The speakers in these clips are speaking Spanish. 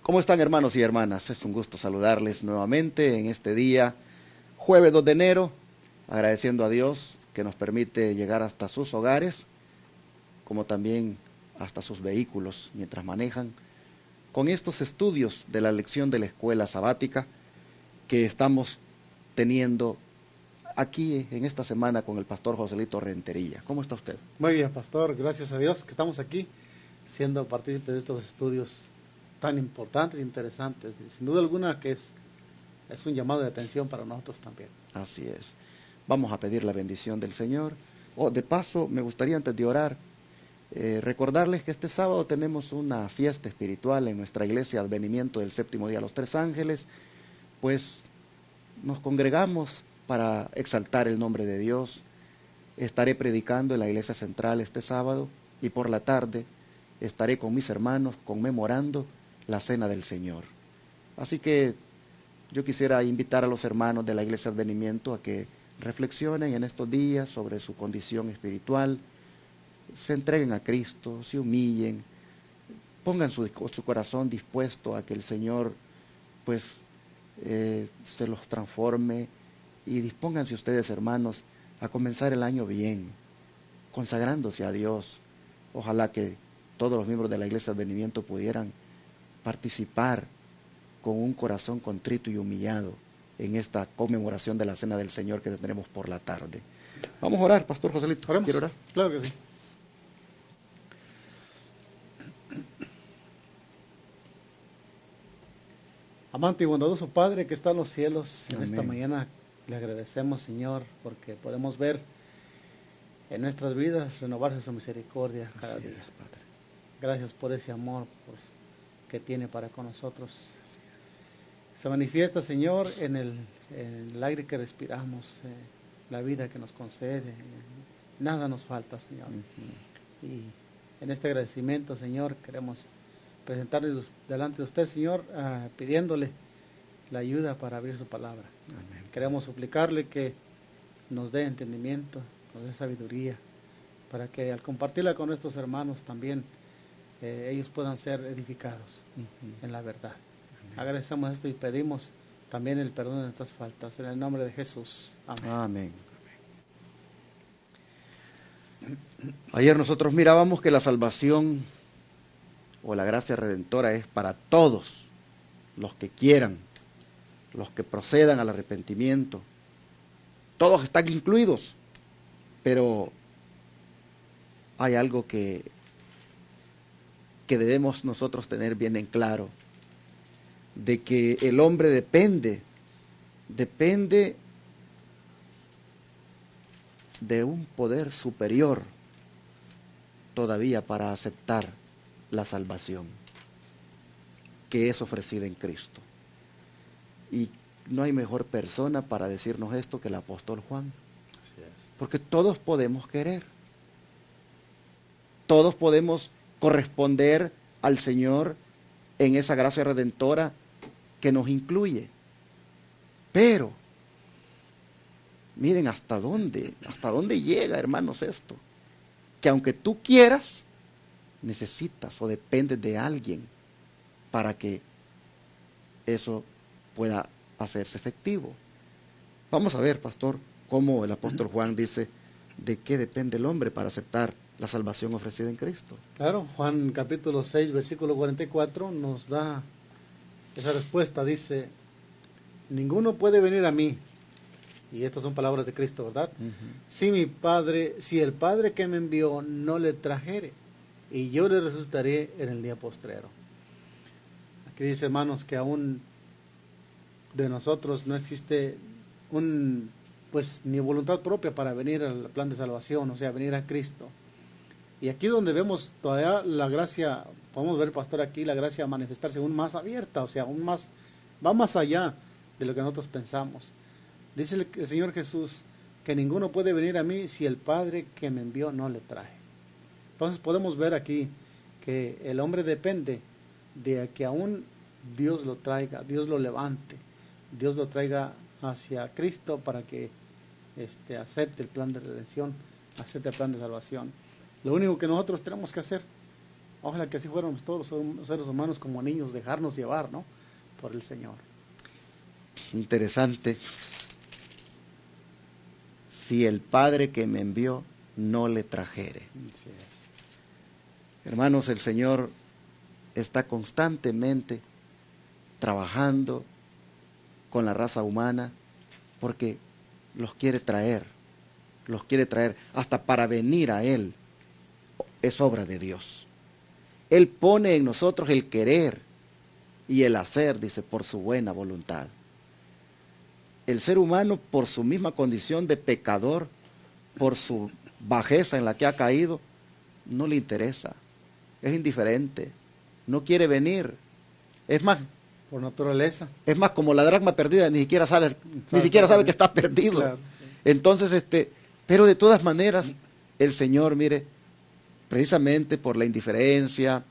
¿Cómo están, hermanos y hermanas? Es un gusto saludarles nuevamente en este día, jueves 2 de enero, agradeciendo a Dios que nos permite llegar hasta sus hogares, como también hasta sus vehículos mientras manejan, con estos estudios de la lección de la escuela sabática que estamos teniendo aquí en esta semana con el pastor Joselito Rentería. ¿Cómo está usted? Muy bien, pastor, gracias a Dios que estamos aquí siendo partícipes de estos estudios tan importantes e interesantes. Y sin duda alguna que es un llamado de atención para nosotros también. Así es. Vamos a pedir la bendición del Señor. De paso, me gustaría antes de orar, recordarles que este sábado tenemos una fiesta espiritual en nuestra iglesia Advenimiento del Séptimo Día de los Tres Ángeles, pues nos congregamos para exaltar el nombre de Dios. Estaré predicando en la iglesia central este sábado y por la tarde estaré con mis hermanos conmemorando la cena del Señor. Así que yo quisiera invitar a los hermanos de la iglesia Advenimiento a que reflexionen en estos días sobre su condición espiritual, se entreguen a Cristo, se humillen, pongan su corazón dispuesto a que el Señor pues se los transforme, y dispónganse ustedes, hermanos, a comenzar el año bien, consagrándose a Dios. Ojalá que todos los miembros de la iglesia Advenimiento pudieran participar con un corazón contrito y humillado en esta conmemoración de la Cena del Señor que tendremos por la tarde. Vamos a orar, Pastor Joselito. ¿Oremos? ¿Quiere orar? Claro que sí. Amante y bondadoso Padre que está en los cielos, en esta mañana le agradecemos, Señor, porque podemos ver en nuestras vidas renovarse su misericordia cada día. Padre. Gracias por ese amor que tiene para con nosotros. Se manifiesta, Señor, en el aire que respiramos, la vida que nos concede. Nada nos falta, Señor. Y en este agradecimiento, Señor, queremos presentarle delante de usted, Señor, pidiéndole la ayuda para abrir su palabra. Amén. Queremos suplicarle que nos dé entendimiento, nos dé sabiduría, para que al compartirla con nuestros hermanos también ellos puedan ser edificados en la verdad. Amén. Agradecemos esto y pedimos también el perdón de nuestras faltas. En el nombre de Jesús. Amén. Amén. Ayer nosotros mirábamos que la salvación o la gracia redentora es para todos los que quieran, los que procedan al arrepentimiento. Todos están incluidos, pero hay algo que debemos nosotros tener bien en claro, de que el hombre depende de un poder superior todavía para aceptar la salvación que es ofrecida en Cristo. Y no hay mejor persona para decirnos esto que el apóstol Juan. Así es. Porque todos podemos querer, todos podemos corresponder al Señor en esa gracia redentora que nos incluye. Pero miren hasta dónde llega, hermanos, esto. Que aunque tú quieras, necesitas o dependes de alguien para que eso pueda hacerse efectivo. Vamos a ver, pastor, cómo el apóstol Juan dice de qué depende el hombre para aceptar la salvación ofrecida en Cristo. Claro, Juan capítulo 6, versículo 44 nos da esa respuesta. Dice, ninguno puede venir a mí, y estas son palabras de Cristo, ¿verdad? Si el Padre que me envió no le trajere, y yo le resucitaré en el día postrero. Aquí dice, hermanos, que aún de nosotros no existe ni voluntad propia para venir al plan de salvación, o sea, venir a Cristo. Y aquí donde vemos todavía la gracia, podemos ver, pastor, aquí la gracia manifestarse aún más abierta, o sea, va más allá de lo que nosotros pensamos. Dice el Señor Jesús que ninguno puede venir a mí si el Padre que me envió no le trae. Entonces podemos ver aquí que el hombre depende de que aún Dios lo traiga, Dios lo levante, Dios lo traiga hacia Cristo para que acepte el plan de redención, acepte el plan de salvación. Lo único que nosotros tenemos que hacer, Ojalá que así fuéramos todos los seres humanos como niños, dejarnos llevar, ¿no? Por el Señor. Interesante. Si el Padre que me envió no le trajere. Así es. Hermanos, el Señor está constantemente trabajando con la raza humana porque los quiere traer, hasta para venir a Él. Es obra de Dios. Él pone en nosotros el querer y el hacer, dice, por su buena voluntad. El ser humano, por su misma condición de pecador, por su bajeza en la que ha caído, no le interesa, es indiferente, no quiere venir. Es más, por naturaleza. Es más, como la dracma perdida, ni siquiera sabe que está perdido. Claro, sí. Entonces, pero de todas maneras, el Señor, mire, precisamente por la indiferencia,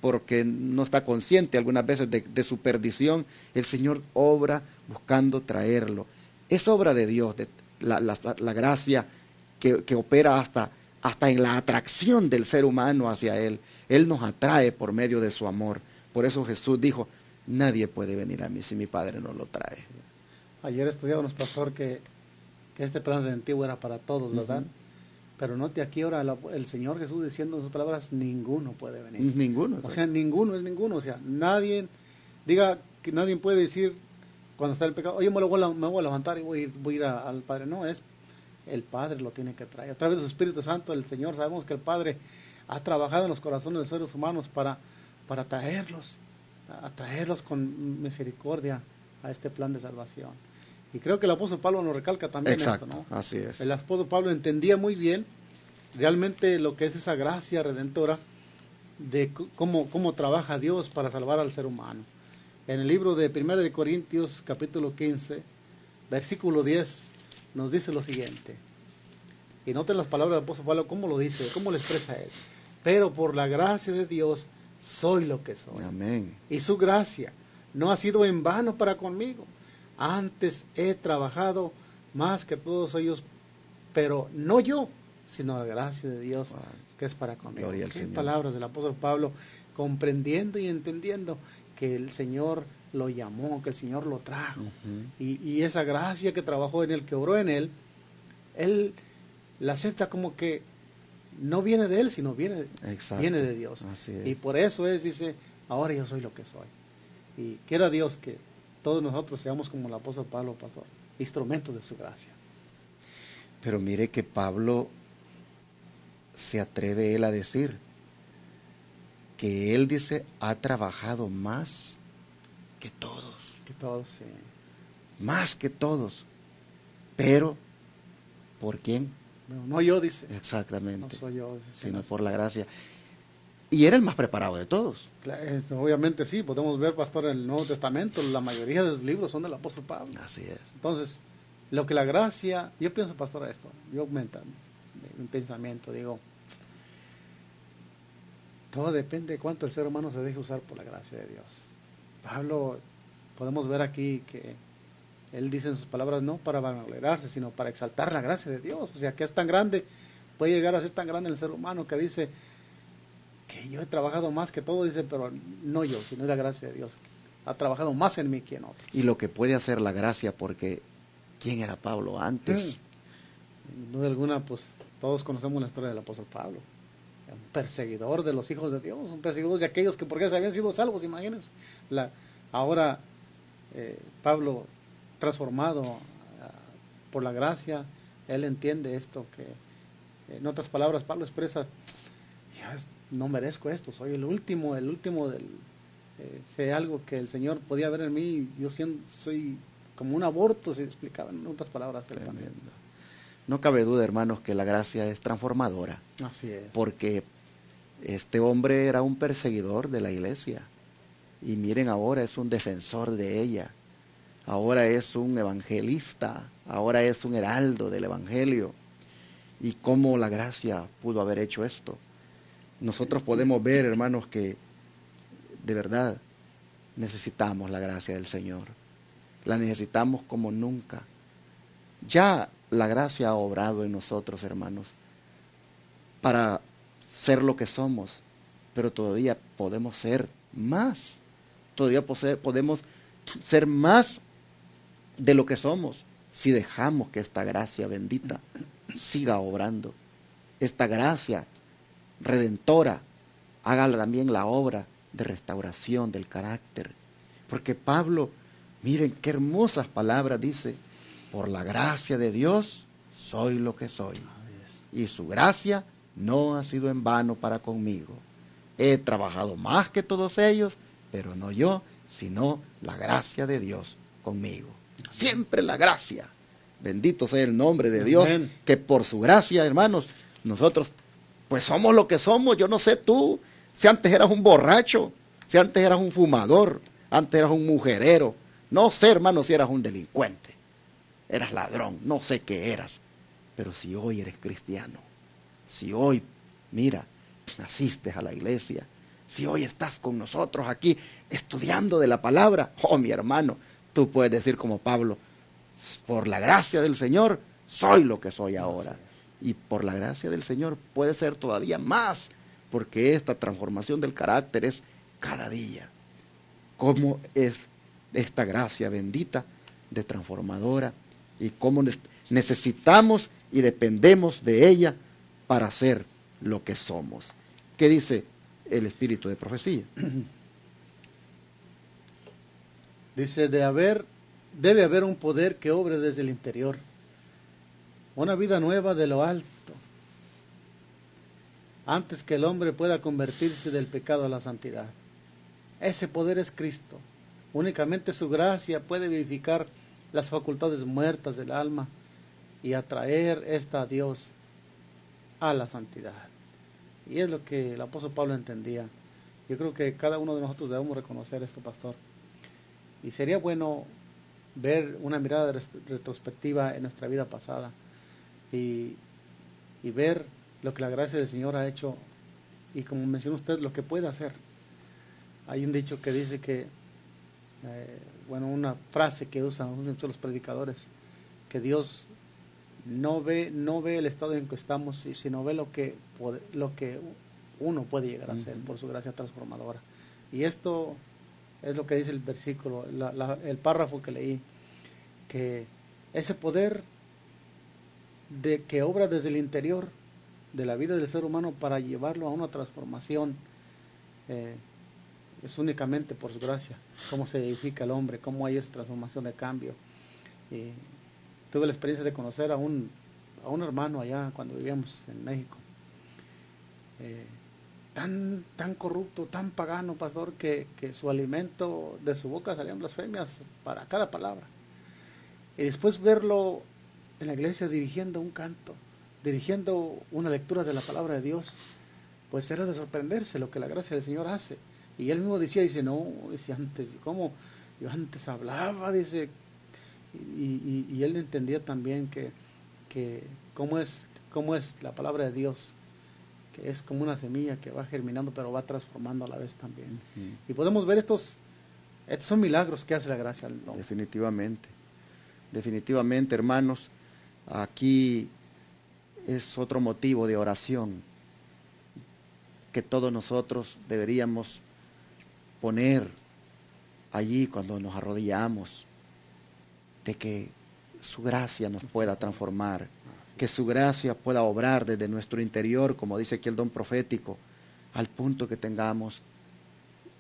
porque no está consciente algunas veces de su perdición, el Señor obra buscando traerlo. Es obra de Dios, la gracia que opera hasta en la atracción del ser humano hacia Él. Él nos atrae por medio de su amor. Por eso Jesús dijo, nadie puede venir a mí si mi Padre no lo trae. Ayer estudiábamos, pastor, que este plan redentivo era para todos, ¿verdad? Pero note aquí ahora el Señor Jesús diciendo en sus palabras, ninguno puede venir. Ninguno. O sea, ninguno es ninguno. O sea, nadie, diga que nadie puede decir cuando está el pecado, oye, me voy a levantar y voy a ir al Padre. No, es el Padre lo tiene que traer. A través de su Espíritu Santo, el Señor, sabemos que el Padre ha trabajado en los corazones de los seres humanos para traerlos con misericordia a este plan de salvación. Y creo que el apóstol Pablo nos recalca también. Exacto, esto, ¿no? Así es. El apóstol Pablo entendía muy bien realmente lo que es esa gracia redentora de cómo trabaja Dios para salvar al ser humano. En el libro de 1 de Corintios, capítulo 15, versículo 10, nos dice lo siguiente. Y noten las palabras del apóstol Pablo, cómo lo dice, cómo lo expresa él. Pero por la gracia de Dios soy lo que soy. Amén. Y su gracia no ha sido en vano para conmigo. Antes he trabajado más que todos ellos, pero no yo, sino la gracia de Dios que es para conmigo. Gloria al Qué Señor. Palabras del apóstol Pablo, comprendiendo y entendiendo que el Señor lo llamó, que el Señor lo trajo. Y esa gracia que trabajó en él, que obró en él la acepta como que no viene de él, sino viene de Dios. Así es. Y por eso dice, ahora yo soy lo que soy. Y quiera Dios que todos nosotros seamos como el apóstol Pablo, pastor, instrumentos de su gracia. Pero mire que Pablo se atreve él a decir que él dice, ha trabajado más que todos. Que todos, sí. Más que todos. Pero, ¿por quién? No yo, dice. Exactamente. No soy yo, sino por la gracia. Y era el más preparado de todos. Obviamente sí, podemos ver, pastor, en el Nuevo Testamento, la mayoría de los libros son del apóstol Pablo. Así es. Entonces, lo que la gracia, yo pienso, pastor, esto, yo aumento mi pensamiento, digo, todo depende de cuánto el ser humano se deje usar por la gracia de Dios. Pablo, podemos ver aquí que él dice en sus palabras, no para vanagloriarse, sino para exaltar la gracia de Dios. O sea, que es tan grande, puede llegar a ser tan grande el ser humano que dice que yo he trabajado más que todo, dice, pero no yo, sino es la gracia de Dios. Ha trabajado más en mí que en otros. Y lo que puede hacer la gracia, porque ¿quién era Pablo antes? Sin duda alguna, pues todos conocemos la historia del apóstol Pablo. Un perseguidor de los hijos de Dios, un perseguidor de aquellos que porque se habían sido salvos, imagínense. Ahora Pablo, transformado por la gracia, él entiende esto, que en otras palabras Pablo expresa, no merezco esto, soy el último sé algo que el Señor podía ver en mí, yo soy como un aborto, se explicaba en otras palabras. No cabe duda, hermanos, que la gracia es transformadora. Así es. Porque este hombre era un perseguidor de la iglesia. Y miren, ahora es un defensor de ella. Ahora es un evangelista. Ahora es un heraldo del evangelio. ¿Y cómo la gracia pudo haber hecho esto? Nosotros podemos ver, hermanos, que de verdad necesitamos la gracia del Señor. La necesitamos como nunca. Ya la gracia ha obrado en nosotros, hermanos, para ser lo que somos. pero todavía podemos ser más. Todavía podemos ser más de lo que somos si dejamos que esta gracia bendita siga obrando. Esta gracia redentora haga también la obra de restauración del carácter. Porque Pablo, miren qué hermosas palabras dice: por la gracia de Dios soy lo que soy, y su gracia no ha sido en vano para conmigo. He trabajado más que todos ellos, pero no yo, sino la gracia de Dios conmigo. Siempre la gracia. Bendito sea el nombre de Dios, Amén. que por su gracia, hermanos, nosotros pues somos lo que somos. Yo no sé tú, si antes eras un borracho, si antes eras un fumador, antes eras un mujerero, no sé, hermano, si eras un delincuente, eras ladrón, no sé qué eras, pero si hoy eres cristiano, si hoy, mira, asistes a la iglesia, si hoy estás con nosotros aquí estudiando de la palabra, oh mi hermano, tú puedes decir como Pablo: por la gracia del Señor soy lo que soy ahora. Y por la gracia del Señor puede ser todavía más, porque esta transformación del carácter es cada día. ¿Cómo es esta gracia bendita de transformadora? Y cómo necesitamos y dependemos de ella para ser lo que somos. ¿Qué dice el espíritu de profecía? Dice, debe haber un poder que obre desde el interior, una vida nueva de lo alto, antes que el hombre pueda convertirse del pecado a la santidad. Ese poder es Cristo. Únicamente su gracia puede vivificar las facultades muertas del alma y atraer esta a Dios a la santidad. Y es lo que el apóstol Pablo entendía. Yo creo que cada uno de nosotros debemos reconocer esto, pastor. Y sería bueno ver una mirada retrospectiva en nuestra vida pasada y ver lo que la gracia del Señor ha hecho, y como mencionó usted, lo que puede hacer. Hay un dicho que dice que, una frase que usan muchos los predicadores, que Dios no ve el estado en que estamos, sino ve lo que uno puede llegar a hacer por su gracia transformadora. Y esto es lo que dice el versículo, el párrafo que leí, que ese poder de que obra desde el interior de la vida del ser humano para llevarlo a una transformación, es únicamente por su gracia. Cómo se edifica el hombre, cómo hay esa transformación de cambio. Tuve la experiencia de conocer a un hermano allá cuando vivíamos en México, tan corrupto, tan pagano, pastor, que su alimento, de su boca salían blasfemias para cada palabra. Y después verlo en la iglesia dirigiendo un canto, dirigiendo una lectura de la palabra de Dios, pues era de sorprenderse lo que la gracia del Señor hace. Y él mismo dice, antes, ¿cómo? Yo antes hablaba, dice, y él entendía también que cómo es la palabra de Dios, que es como una semilla que va germinando, pero va transformando a la vez también. Y podemos ver estos son milagros que hace la gracia del hombre. Definitivamente, hermanos, aquí es otro motivo de oración que todos nosotros deberíamos poner allí cuando nos arrodillamos, de que su gracia nos pueda transformar, que su gracia pueda obrar desde nuestro interior, como dice aquí el don profético, al punto que tengamos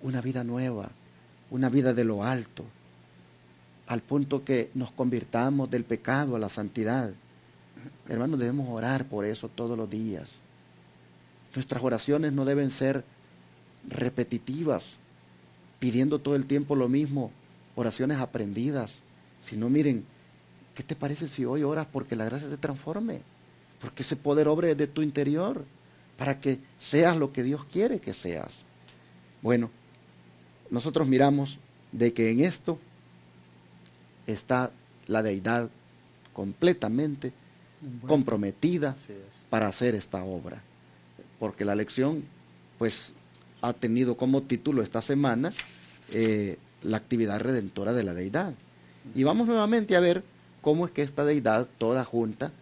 una vida nueva, una vida de lo alto, al punto que nos convirtamos del pecado a la santidad. Hermanos, debemos orar por eso todos los días. Nuestras oraciones no deben ser repetitivas, pidiendo todo el tiempo lo mismo, oraciones aprendidas, sino miren, ¿qué te parece si hoy oras porque la gracia te transforme? Porque ese poder obre de tu interior, para que seas lo que Dios quiere que seas. Bueno, nosotros miramos de que en esto está la deidad completamente comprometida para hacer esta obra. Porque la lección, pues, ha tenido como título esta semana la actividad redentora de la deidad. Y vamos nuevamente a ver cómo es que esta deidad toda junta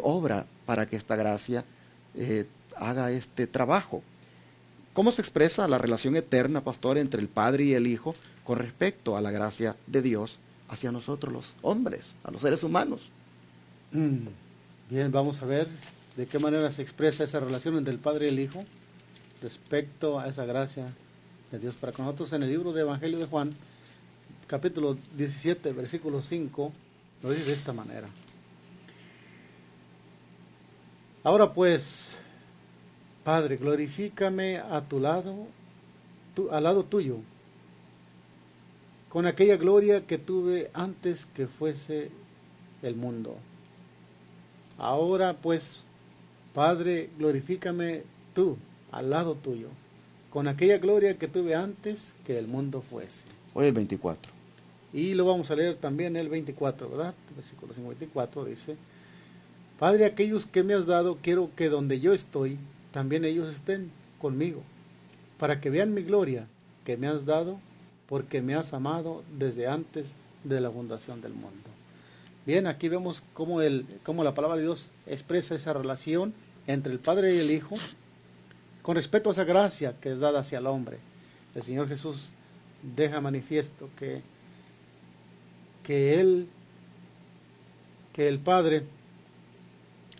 obra para que esta gracia haga este trabajo. ¿Cómo se expresa la relación eterna, pastor, entre el Padre y el Hijo con respecto a la gracia de Dios hacia nosotros los hombres, a los seres humanos? Bien, vamos a ver de qué manera se expresa esa relación entre el Padre y el Hijo respecto a esa gracia de Dios para con nosotros. En el libro de Evangelio de Juan, capítulo 17, versículo 5, lo dice de esta manera. Ahora pues, Padre, glorifícame a tu lado, al lado tuyo, con aquella gloria que tuve antes que fuese el mundo. Ahora pues, Padre, glorifícame tú, al lado tuyo, con aquella gloria que tuve antes que el mundo fuese. Hoy el 24. Y lo vamos a leer también el 24, ¿verdad? Versículo 54 dice: Padre, aquellos que me has dado, quiero que donde yo estoy, también ellos estén conmigo, para que vean mi gloria que me has dado, porque me has amado desde antes de la fundación del mundo. Bien, aquí vemos cómo la palabra de Dios expresa esa relación entre el Padre y el Hijo con respecto a esa gracia que es dada hacia el hombre. El Señor Jesús deja manifiesto que el Padre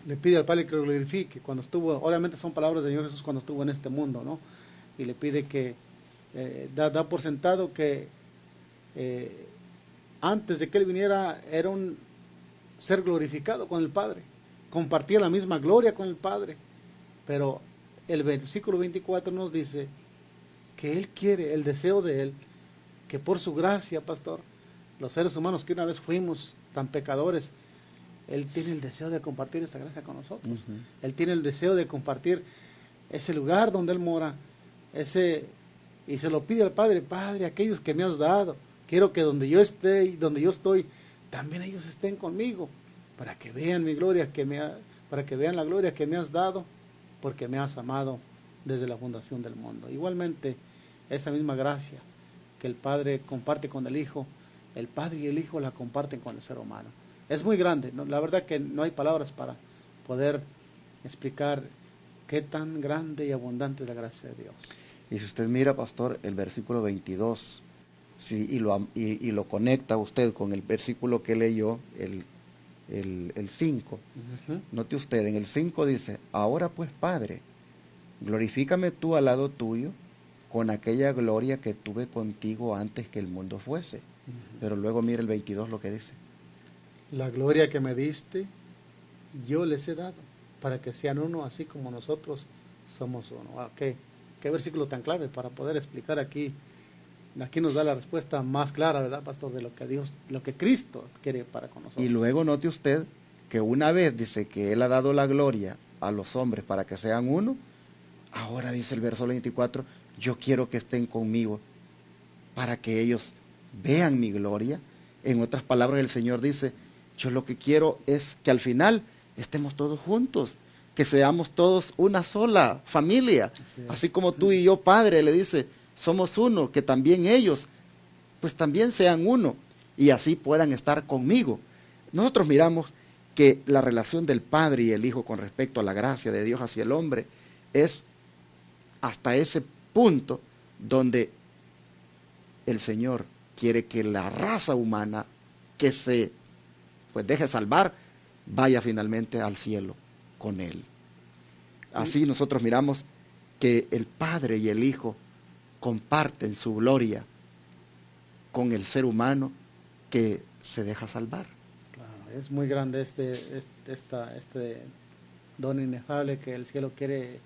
le pide al Padre que lo glorifique cuando estuvo, obviamente son palabras del Señor Jesús cuando estuvo en este mundo, ¿no? Y le pide que da por sentado que antes de que Él viniera era un ser glorificado con el Padre, compartía la misma gloria con el Padre, pero el versículo 24 nos dice que Él quiere, el deseo de Él, que por su gracia, pastor, los seres humanos que una vez fuimos tan pecadores, Él tiene el deseo de compartir esta gracia con nosotros. Uh-huh. Él tiene el deseo de compartir ese lugar donde Él mora, y se lo pide al Padre: Padre, aquellos que me has dado, quiero que donde yo esté y donde yo estoy, también ellos estén conmigo, para que vean mi gloria, para que vean la gloria que me has dado, porque me has amado desde la fundación del mundo. Igualmente, esa misma gracia que el Padre comparte con el Hijo, el Padre y el Hijo la comparten con el ser humano. Es muy grande, ¿no? La verdad que no hay palabras para poder explicar qué tan grande y abundante es la gracia de Dios. Y si usted mira, pastor, el versículo 22, sí, y lo conecta usted con el versículo que leyó, el 5, uh-huh. Note usted, en el 5 dice: ahora pues, Padre, glorifícame tú al lado tuyo con aquella gloria que tuve contigo antes que el mundo fuese. Uh-huh. Pero luego mira el 22 lo que dice: la gloria que me diste, yo les he dado, para que sean uno, así como nosotros somos uno. Wow, qué versículo tan clave para poder explicar aquí. Aquí nos da la respuesta más clara, ¿verdad, pastor? De lo que Cristo quiere para con nosotros. Y luego note usted que una vez dice que Él ha dado la gloria a los hombres para que sean uno, ahora dice el verso 24, yo quiero que estén conmigo para que ellos vean mi gloria. En otras palabras, el Señor dice: yo lo que quiero es que al final estemos todos juntos, que seamos todos una sola familia, así como tú y yo, Padre, le dice, somos uno, que también ellos, pues también sean uno, y así puedan estar conmigo. Nosotros miramos que la relación del Padre y el Hijo con respecto a la gracia de Dios hacia el hombre es hasta ese punto donde el Señor quiere que la raza humana que se deje salvar vaya finalmente al cielo con Él. Así nosotros miramos que el Padre y el Hijo comparten su gloria con el ser humano que se deja salvar. Claro, es muy grande este don inefable que el cielo quiere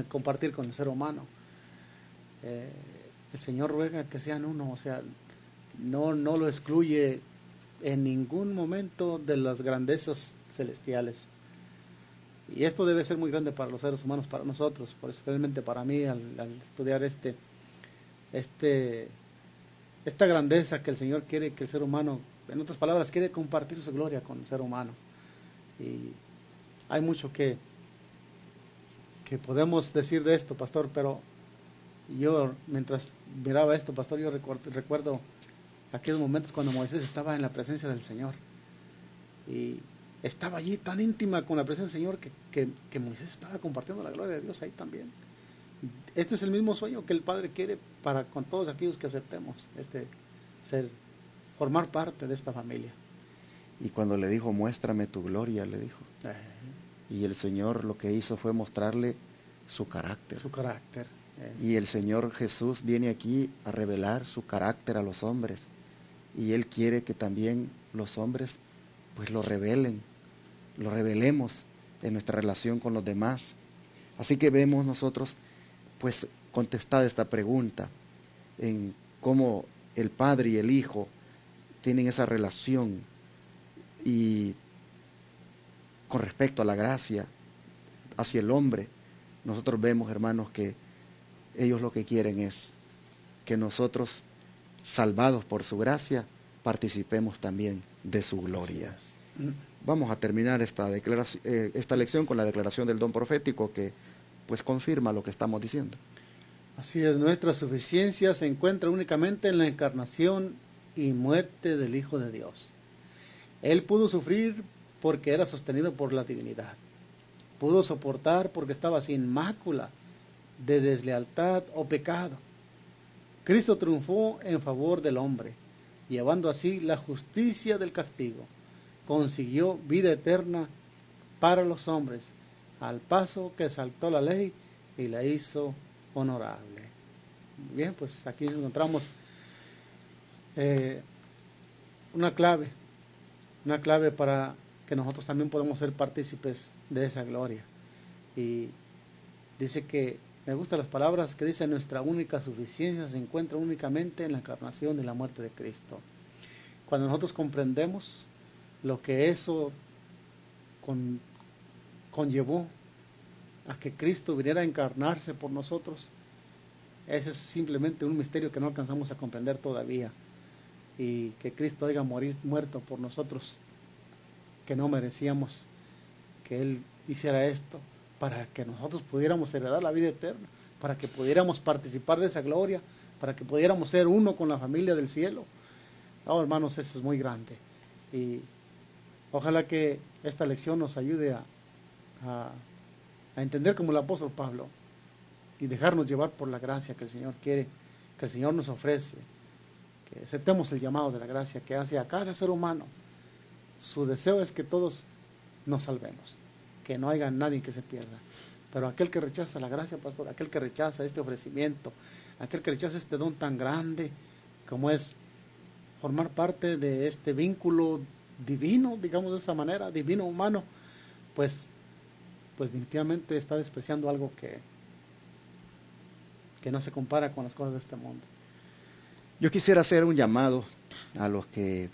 compartir con el ser humano. El Señor ruega que sean uno, o sea, no lo excluye en ningún momento de las grandezas celestiales. Y esto debe ser muy grande para los seres humanos, para nosotros, especialmente para mí, al estudiar esta grandeza que el Señor quiere que el ser humano, en otras palabras, quiere compartir su gloria con el ser humano. Y hay mucho que podemos decir de esto, pastor, pero yo, mientras miraba esto, pastor, yo recuerdo aquellos momentos cuando Moisés estaba en la presencia del Señor. Y estaba allí tan íntima con la presencia del Señor que Moisés estaba compartiendo la gloria de Dios ahí también. Este es el mismo sueño que el Padre quiere para con todos aquellos que aceptemos formar parte de esta familia. Y cuando le dijo, muéstrame tu gloria, le dijo. Y el Señor lo que hizo fue mostrarle su carácter. Su carácter. Y el Señor Jesús viene aquí a revelar su carácter a los hombres. Y Él quiere que también los hombres pues lo revelemos en nuestra relación con los demás. Así que vemos nosotros pues contestada esta pregunta en cómo el Padre y el Hijo tienen esa relación, y con respecto a la gracia hacia el hombre, nosotros vemos, hermanos, que ellos lo que quieren es que nosotros, salvados por su gracia, participemos también de su gloria. Vamos a terminar esta lección con la declaración del don profético que pues confirma lo que estamos diciendo. Así es, nuestra suficiencia se encuentra únicamente en la encarnación y muerte del Hijo de Dios. Él pudo sufrir porque era sostenido por la divinidad. Pudo soportar porque estaba sin mácula de deslealtad o pecado. Cristo triunfó en favor del hombre, llevando así la justicia del castigo. Consiguió vida eterna para los hombres, al paso que saltó la ley y la hizo honorable. Bien, pues aquí encontramos una clave para que nosotros también podamos ser partícipes de esa gloria. Y dice que, me gustan las palabras que dice, nuestra única suficiencia se encuentra únicamente en la encarnación y la muerte de Cristo. Cuando nosotros comprendemos lo que eso conllevó a que Cristo viniera a encarnarse por nosotros, ese es simplemente un misterio que no alcanzamos a comprender todavía. Y que Cristo haya muerto por nosotros, que no merecíamos que Él hiciera esto, para que nosotros pudiéramos heredar la vida eterna, para que pudiéramos participar de esa gloria, para que pudiéramos ser uno con la familia del cielo. Oh, hermanos, eso es muy grande. Y ojalá que esta lección nos ayude a entender como el apóstol Pablo y dejarnos llevar por la gracia que el Señor quiere, que el Señor nos ofrece, que aceptemos el llamado de la gracia que hace a cada ser humano. Su deseo es que todos nos salvemos, que no haya nadie que se pierda. Pero aquel que rechaza la gracia, pastor, aquel que rechaza este ofrecimiento, aquel que rechaza este don tan grande como es formar parte de este vínculo divino, digamos de esa manera, divino humano, pues definitivamente está despreciando algo que no se compara con las cosas de este mundo. Yo quisiera hacer un llamado a los que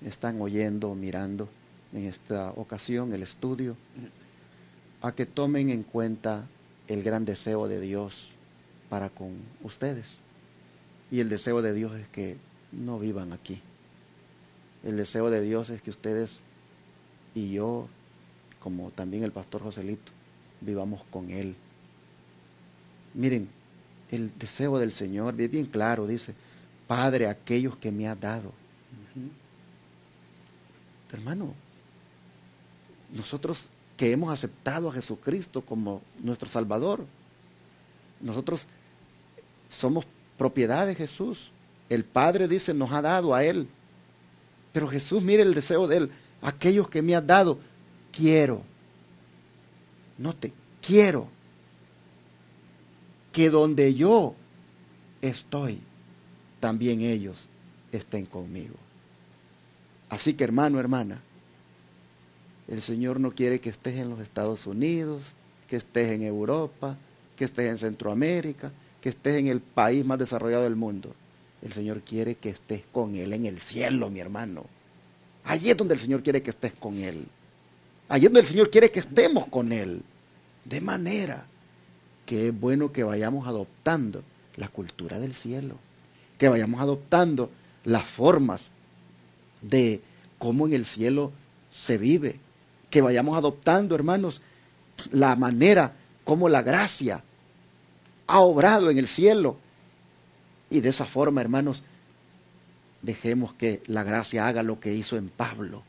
están oyendo, mirando en esta ocasión el estudio, a que tomen en cuenta el gran deseo de Dios para con ustedes. Y el deseo de Dios es que no vivan aquí. El deseo de Dios es que ustedes y yo, como también el pastor Joselito, vivamos con Él. Miren, el deseo del Señor es bien claro, dice, Padre, aquellos que me has dado. Hermano, nosotros que hemos aceptado a Jesucristo como nuestro Salvador, nosotros somos propiedad de Jesús. El Padre dice, nos ha dado a Él. Pero Jesús, mire el deseo de Él, aquellos que me has dado, quiero. Note, quiero que donde yo estoy, también ellos estén conmigo. Así que hermano, hermana, el Señor no quiere que estés en los Estados Unidos, que estés en Europa, que estés en Centroamérica, que estés en el país más desarrollado del mundo. El Señor quiere que estés con Él en el cielo, mi hermano. Allí es donde el Señor quiere que estés con Él. Allí es donde el Señor quiere que estemos con Él. De manera que es bueno que vayamos adoptando la cultura del cielo, que vayamos adoptando las formas de cómo en el cielo se vive, que vayamos adoptando, hermanos, la manera como la gracia ha obrado en el cielo. Y de esa forma, hermanos, dejemos que la gracia haga lo que hizo en Pablo,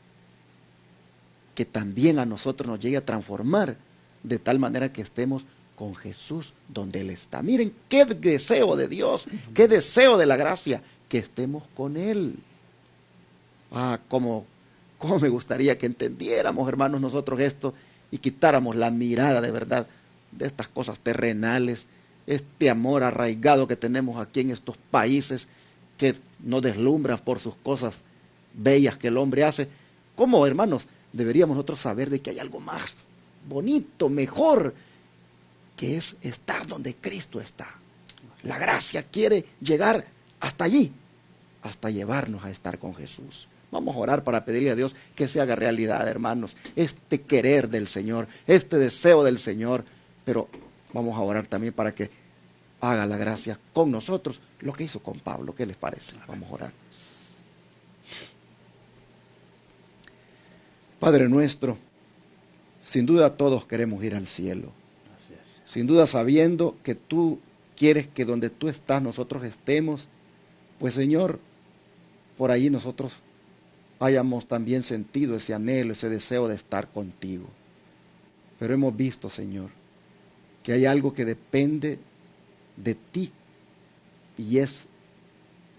que también a nosotros nos llegue a transformar de tal manera que estemos con Jesús donde Él está. Miren qué deseo de Dios, qué deseo de la gracia, que estemos con Él. Cómo me gustaría que entendiéramos, hermanos, nosotros esto y quitáramos la mirada de verdad de estas cosas terrenales, este amor arraigado que tenemos aquí en estos países que nos deslumbran por sus cosas bellas que el hombre hace. ¿Cómo, hermanos, deberíamos nosotros saber de que hay algo más bonito, mejor, que es estar donde Cristo está? La gracia quiere llegar hasta allí, hasta llevarnos a estar con Jesús. Vamos a orar para pedirle a Dios que se haga realidad, hermanos, este querer del Señor, este deseo del Señor, pero vamos a orar también para que haga la gracia con nosotros lo que hizo con Pablo. ¿Qué les parece? Vamos a orar. Padre nuestro, sin duda todos queremos ir al cielo. Sin duda sabiendo que tú quieres que donde tú estás nosotros estemos, pues Señor, por ahí nosotros hayamos también sentido ese anhelo, ese deseo de estar contigo. Pero hemos visto, Señor, que hay algo que depende de ti, y es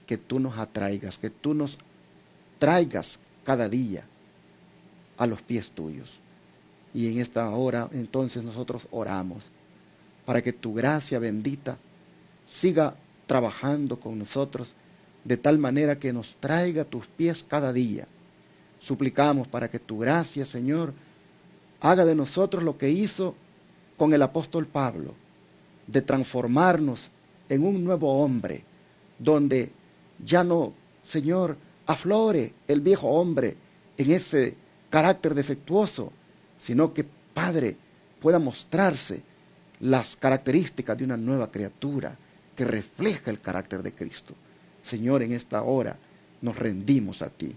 que tú nos atraigas, que tú nos traigas cada día a los pies tuyos. Y en esta hora entonces nosotros oramos para que tu gracia bendita siga trabajando con nosotros de tal manera que nos traiga a tus pies cada día. Suplicamos para que tu gracia, Señor, haga de nosotros lo que hizo con el apóstol Pablo, de transformarnos en un nuevo hombre, donde ya no, Señor, aflore el viejo hombre en ese carácter defectuoso, sino que, Padre, pueda mostrarse las características de una nueva criatura que refleja el carácter de Cristo. Señor, en esta hora nos rendimos a ti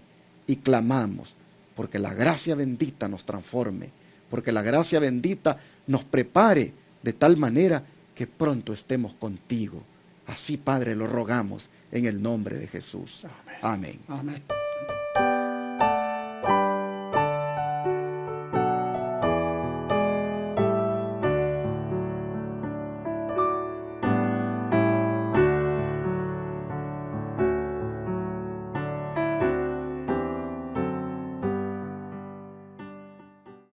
y clamamos porque la gracia bendita nos transforme, porque la gracia bendita nos prepare de tal manera que pronto estemos contigo. Así, Padre, lo rogamos en el nombre de Jesús. Amén. Amén.